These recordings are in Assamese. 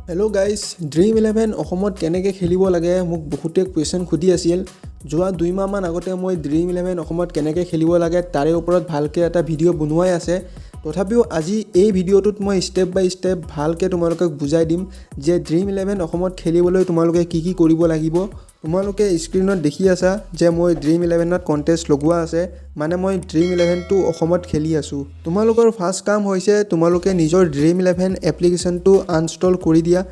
হেল্ল' গাইজ, ড্ৰিম 11 অসমত কেনেকৈ খেলিব লাগে মোক বহুতে কুৱেশ্যন সুধি আছিল। যোৱা 2 মাহমান আগতে মই ড্ৰিম 11 অসমত কেনেকৈ খেলিব লাগে তাৰে ওপৰত ভালকৈ এটা ভিডিঅ' বনোৱাই আছে। তথাপিও আজি এই ভিডিঅ'টোত মই ষ্টেপ বাই ষ্টেপ ভালকৈ তোমালোকক বুজাই দিম যে ড্ৰিম 11 অসমত খেলিবলৈ তোমালোকে কি কৰিব লাগিব। তোমালোকে স্ক্ৰীনত দেখি আছা যে মই ড্ৰিম 11ত কণ্টেষ্ট লগোৱা আছে, মানে মই ড্ৰিম 11টো অসমত খেলি আছোঁ। তোমালোকৰ ফাৰ্ষ্ট কাম হৈছে তোমালোকে নিজৰ ড্ৰিম 11 এপ্লিকেশ্যনটো আনইনষ্টল কৰি দিয়া।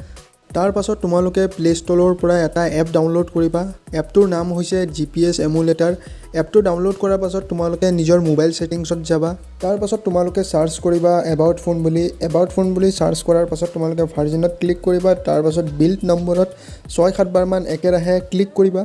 তাৰ পাছত তোমালোকে প্লে ষ্ট'ৰৰ পৰা এটা এপ ডাউনলোড কৰিবা। এপটোৰ নাম হৈছে GPS এমুলেটাৰ। এপটো ডাউনলোড কৰাৰ পাছত তোমালোকে নিজৰ মোবাইল ছেটিংছত যাবা। তাৰ পাছত তোমালোকে চাৰ্চ কৰিবা এবাউট ফোন বুলি চাৰ্চ কৰাৰ পাছত তোমালোকে ভাৰ্জনত ক্লিক কৰিবা। তাৰ পাছত বিল্ড নম্বৰত 6-7 বাৰমান একেৰাহে ক্লিক কৰিবা।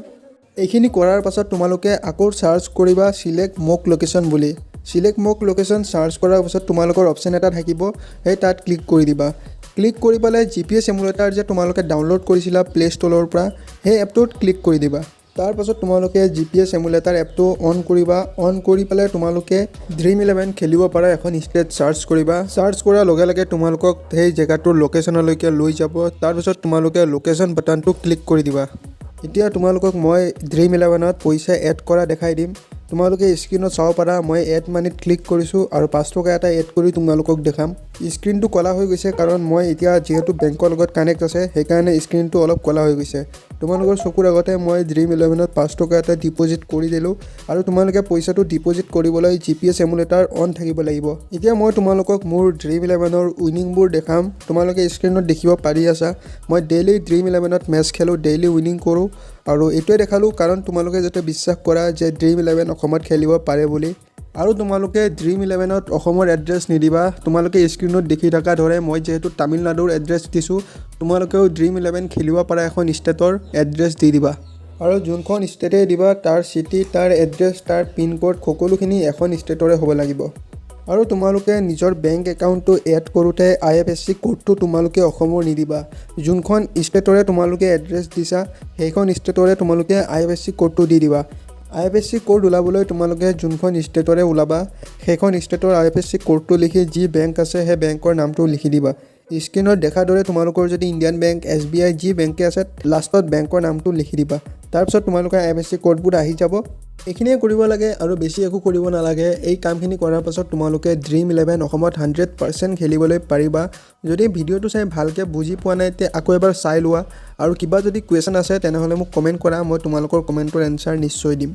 এইখিনি কৰাৰ পাছত তোমালোকে আকৌ চাৰ্চ কৰিবা চিলেক্ট মোক লোকেশ্যন বুলি। চিলেক্ট মোক লোকেশ্যন চাৰ্চ কৰাৰ পাছত তোমালোকৰ অপশ্যন এটা থাকিব, সেই তাত ক্লিক কৰি দিবা। ক্লিক কৰি পেলাই GPS এমুলেটাৰ যে তোমালোকে ডাউনলোড কৰিছিলা প্লে ষ্ট'ৰৰ পৰা, সেই এপটোত ক্লিক কৰি দিবা। তাৰ পাছত তোমালোকে GPS এমুলেটাৰ এপটো অন কৰিবা। অন কৰি পেলাই তোমালোকে ড্ৰিম 11 খেলিব পৰা এখন ষ্টেট চাৰ্চ কৰিবা। চাৰ্চ কৰাৰ লগে লগে তোমালোকক সেই জেগাটোৰ লোকেশ্যনলৈকে লৈ যাব। তাৰপিছত তোমালোকে লোকেশ্যন বাটনটো ক্লিক কৰি দিবা। এতিয়া তোমালোকক মই ড্ৰিম 11ত পইচা এড কৰা দেখাই দিম। তোমালোকে স্ক্ৰীনত চাব পাৰা মই এড মানিত ক্লিক কৰিছোঁ আৰু 5 টকা এটা এড কৰি তোমালোকক দেখাম। স্ক্ৰীনটো ক'লা হৈ গৈছে কাৰণ মই এতিয়া যিহেতু বেংকৰ লগত কানেক্ট আছে সেইকাৰণে স্ক্ৰীনটো অলপ ক'লা হৈ গৈছে। তোমালোকৰ চকুৰ আগতে মই ড্ৰিম 11ত 5 টকা এটা ডিপ'জিট কৰি দিলোঁ আৰু তোমালোকে পইচাটো ডিপ'জিট কৰিবলৈ GPS এমুলেটাৰ অন থাকিব লাগিব। এতিয়া মই তোমালোকক মোৰ ড্ৰিম 11ৰ উইনিংবোৰ দেখাম। তোমালোকে স্ক্ৰীনত দেখিব পাৰি আছা মই ডেইলি ড্ৰিম 11ত মেচ খেলোঁ, ডেইলি উইনিং কৰোঁ আৰু এইটোৱে দেখালোঁ কাৰণ তোমালোকে যাতে বিশ্বাস কৰা যে ড্ৰিম 11 অসমত খেলিব পাৰে বুলি। আৰু তোমালোকে ড্ৰিম 11ত অসমৰ এড্ৰেছ নিদিবা। তোমালোকে স্ক্ৰীনত দেখি থকা দৰে মই যিহেতু তামিলনাডুৰ এড্ৰেছ দিছোঁ, তোমালোকেও ড্ৰিম 11 খেলিব পৰা এখন ষ্টেটৰ এড্ৰেছ দি দিবা। আৰু যোনখন ষ্টেটে দিবা তাৰ চিটি, তাৰ এড্ৰেছ, তাৰ পিনক'ড সকলোখিনি এখন ষ্টেটৰে হ'ব লাগিব। আৰু তোমালোকে নিজৰ বেংক একাউণ্টটো এড কৰোঁতে IFSC কোডটো তোমালোকে অসমৰ নিদিবা। যোনখন ষ্টেটৰে তোমালোকে এড্ৰেছ দিছা সেইখন ষ্টেটৰে তোমালোকে IFSC কোডটো দি দিবা। IFSC কোড ওলাবলৈ তোমালোকে যোনখন ষ্টেটৰে ওলাবা সেইখন ষ্টেটৰ IFSC কোডটো লিখি যি বেংক আছে সেই বেংকৰ নামটো লিখি দিবা। স্ক্ৰীনত দেখা দৰে তোমালোকৰ যদি ইণ্ডিয়ান বেংক, SBI যি বেংকে আছে লাষ্টত বেংকৰ নামটো লিখি দিবা। তাৰপিছত তোমালোকৰ IFSC কোডবোৰ আহি যাব। এইখিনিয়ে কৰিব লাগে আৰু বেছি একো কৰিব নালাগে। এই কামখিনি কৰাৰ পাছত তোমালোকে ড্ৰিম 11 অসমত 100% খেলিবলৈ পাৰিবা। যদি ভিডিঅ'টো চাই ভালকৈ বুজি পোৱা নাই তে আকৌ এবাৰ চাই লোৱা আৰু কিবা যদি কুৱেশ্যন আছে তেনেহ'লে মোক কমেণ্ট কৰা, মই তোমালোকৰ কমেণ্টৰ এনচাৰ নিশ্চয় দিম।